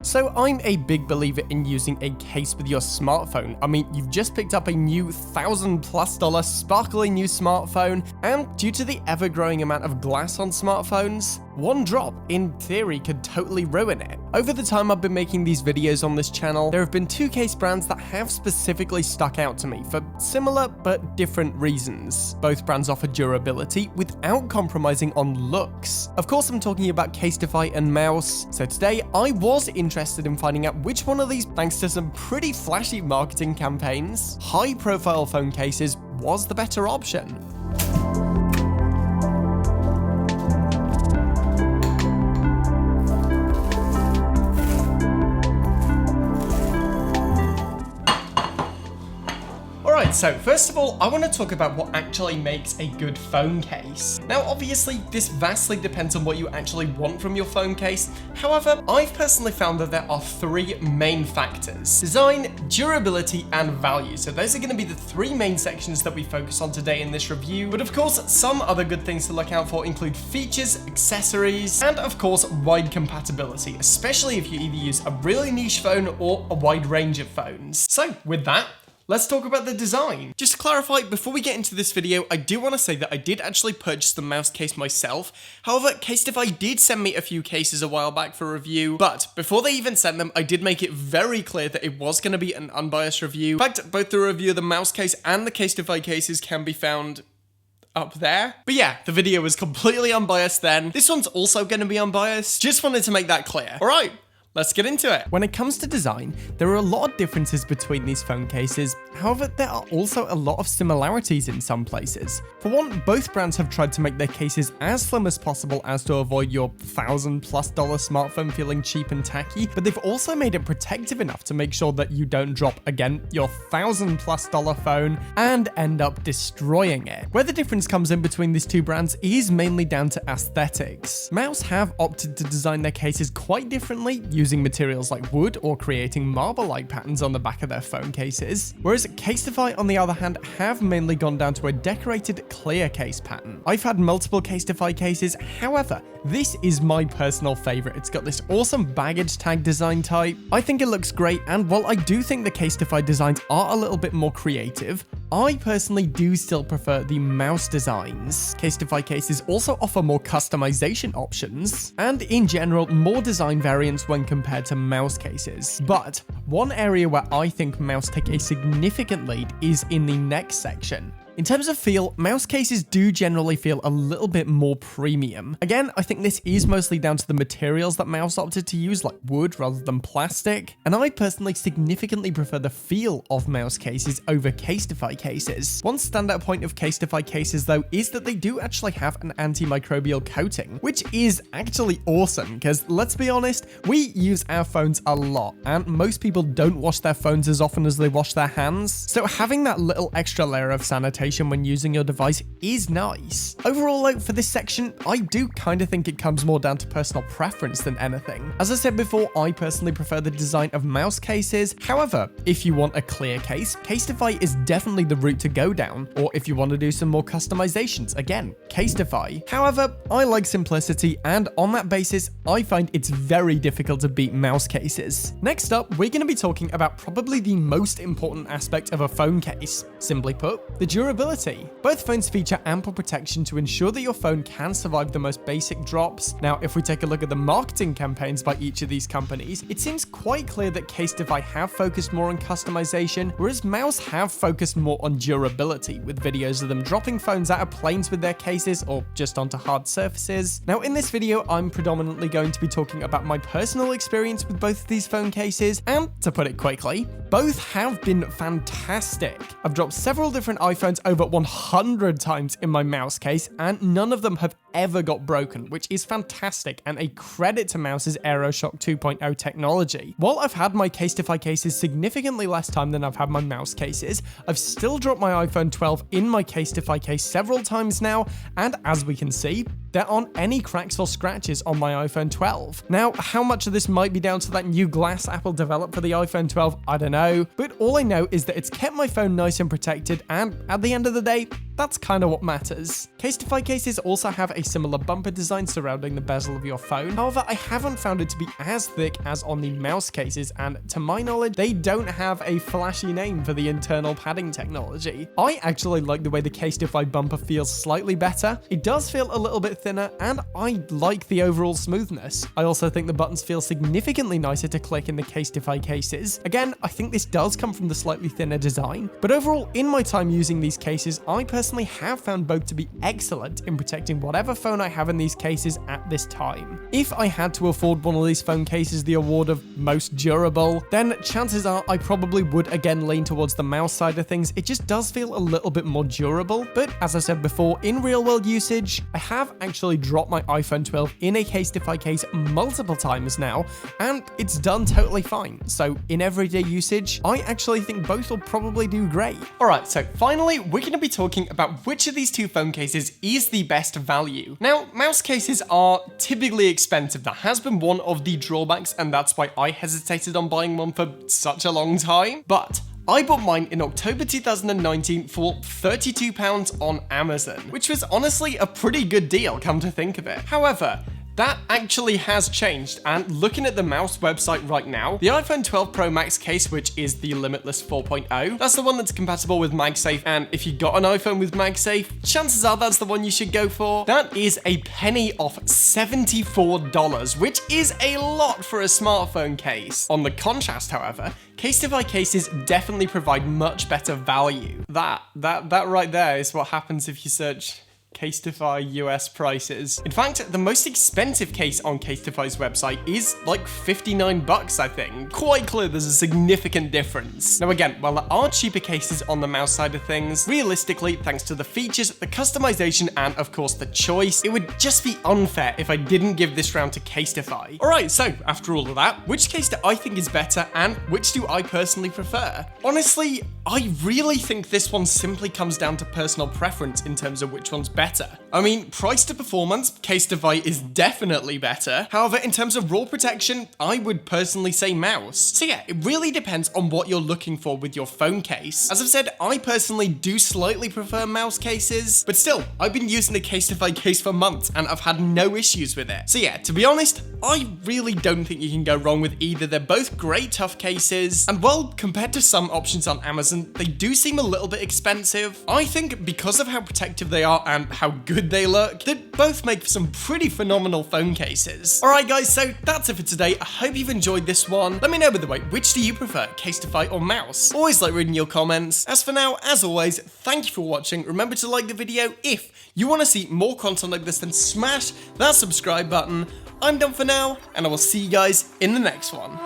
So I'm a big believer in using a case with your smartphone. I mean, you've just picked up a new $1,000+ sparkly new smartphone, and due to the ever-growing amount of glass on smartphones, one drop, in theory, could totally ruin it. Over the time I've been making these videos on this channel, there have been two case brands that have specifically stuck out to me for similar but different reasons. Both brands offer durability without compromising on looks. Of course, I'm talking about Casetify and Mous. So today, I was interested in finding out which one of these, thanks to some pretty flashy marketing campaigns, high-profile phone cases was the better option. Alright, so first of all, I want to talk about what actually makes a good phone case. Now, obviously, this vastly depends on what you actually want from your phone case. However, I've personally found that there are three main factors: design, durability, and value. So those are going to be the three main sections that we focus on today in this review. But of course, some other good things to look out for include features, accessories, and of course, wide compatibility, especially if you either use a really niche phone or a wide range of phones. So with that, let's talk about the design. Just to clarify, before we get into this video, I do want to say that I did actually purchase the mouse case myself. However, Casetify did send me a few cases a while back for review, but before they even sent them, I did make it very clear that it was going to be an unbiased review. In fact, both the review of the mouse case and the Casetify cases can be found up there. But yeah, the video was completely unbiased then. This one's also going to be unbiased. Just wanted to make that clear. All right, let's get into it. When it comes to design, there are a lot of differences between these phone cases. However, there are also a lot of similarities in some places. For one, both brands have tried to make their cases as slim as possible as to avoid your $1,000+ smartphone feeling cheap and tacky, but they've also made it protective enough to make sure that you don't drop, again, your $1,000+ phone and end up destroying it. Where the difference comes in between these two brands is mainly down to aesthetics. Mous have opted to design their cases quite differently, using materials like wood or creating marble-like patterns on the back of their phone cases, whereas Casetify, on the other hand, have mainly gone down to a decorated clear case pattern. I've had multiple Casetify cases, however, this is my personal favorite. It's got this awesome baggage tag design type. I think it looks great, and while I do think the Casetify designs are a little bit more creative, I personally do still prefer the Mous designs. Casetify cases also offer more customization options, and in general, more design variants when compared to Mous cases. But one area where I think Mous take a significant lead is in the next section. In terms of feel, Mous cases do generally feel a little bit more premium. Again, I think this is mostly down to the materials that Mous opted to use, like wood rather than plastic, and I personally significantly prefer the feel of Mous cases over Casetify cases. One standout point of Casetify cases, though, is that they do actually have an antimicrobial coating, which is actually awesome, because let's be honest, we use our phones a lot, and most people don't wash their phones as often as they wash their hands, so having that little extra layer of sanitation when using your device is nice. Overall, though, for this section, I do kind of think it comes more down to personal preference than anything. As I said before, I personally prefer the design of Mous cases. However, if you want a clear case, Casetify is definitely the route to go down, or if you want to do some more customizations, again, Casetify. However, I like simplicity, and on that basis, I find it's very difficult to beat Mous cases. Next up, we're going to be talking about probably the most important aspect of a phone case. Simply put, the durability. Both phones feature ample protection to ensure that your phone can survive the most basic drops. Now, if we take a look at the marketing campaigns by each of these companies, it seems quite clear that Casetify have focused more on customization, whereas Mous have focused more on durability, with videos of them dropping phones out of planes with their cases or just onto hard surfaces. Now, in this video, I'm predominantly going to be talking about my personal experience with both of these phone cases, and to put it quickly, both have been fantastic. I've dropped several different iPhones over 100 times in my Mous case, and none of them have ever got broken, which is fantastic and a credit to Mous's AeroShock 2.0 technology. While I've had my Casetify cases significantly less time than I've had my Mous cases, I've still dropped my iPhone 12 in my Casetify case several times now, and as we can see, there aren't any cracks or scratches on my iPhone 12. Now, how much of this might be down to that new glass Apple developed for the iPhone 12, I don't know, but all I know is that it's kept my phone nice and protected, and at the end of the day, that's kind of what matters. Casetify cases also have a similar bumper design surrounding the bezel of your phone. However, I haven't found it to be as thick as on the mouse cases, and to my knowledge, they don't have a flashy name for the internal padding technology. I actually like the way the Casetify bumper feels slightly better. It does feel a little bit thinner, and I like the overall smoothness. I also think the buttons feel significantly nicer to click in the Casetify cases. Again, I think this does come from the slightly thinner design, but overall, in my time using these cases, I personally have found both to be excellent in protecting whatever phone I have in these cases at this time. If I had to afford one of these phone cases the award of most durable, then chances are I probably would again lean towards the mouse side of things. It just does feel a little bit more durable, but as I said before, in real world usage, I have actually dropped my iPhone 12 in a Casetify case multiple times now, and it's done totally fine. So in everyday usage, I actually think both will probably do great. Alright, so finally, we're going to be talking about which of these two phone cases is the best value. Now, mouse cases are typically expensive. That has been one of the drawbacks, and that's why I hesitated on buying one for such a long time. But I bought mine in October 2019 for £32 on Amazon, which was honestly a pretty good deal, come to think of it. However, that actually has changed, and looking at the Mous website right now, the iPhone 12 Pro Max case, which is the Limitless 4.0, that's the one that's compatible with MagSafe, and if you got an iPhone with MagSafe, chances are that's the one you should go for. That is a penny off $74, which is a lot for a smartphone case. On the contrast, however, Casetify cases definitely provide much better value. That right there is what happens if you search Casetify US prices. In fact, the most expensive case on Casetify's website is like $59, I think. Quite clear there's a significant difference. Now again, while there are cheaper cases on the mouse side of things, realistically, thanks to the features, the customization, and of course the choice, it would just be unfair if I didn't give this round to Casetify. Alright, so after all of that, which case do I think is better, and which do I personally prefer? Honestly, I really think this one simply comes down to personal preference in terms of which one's better. I mean, price to performance, Casetify is definitely better. However, in terms of raw protection, I would personally say Mous. So yeah, it really depends on what you're looking for with your phone case. As I've said, I personally do slightly prefer mouse cases, but still, I've been using the Casetify case for months and I've had no issues with it. So yeah, to be honest, I really don't think you can go wrong with either. They're both great tough cases, and well, compared to some options on Amazon, they do seem a little bit expensive. I think because of how protective they are and how good they look, they both make for some pretty phenomenal phone cases. Alright guys, so that's it for today. I hope you've enjoyed this one. Let me know, by the way, which do you prefer, Casetify or Mous? Always like reading your comments. As for now, as always, thank you for watching. Remember to like the video. If you want to see more content like this, then smash that subscribe button. I'm done for now, and I will see you guys in the next one.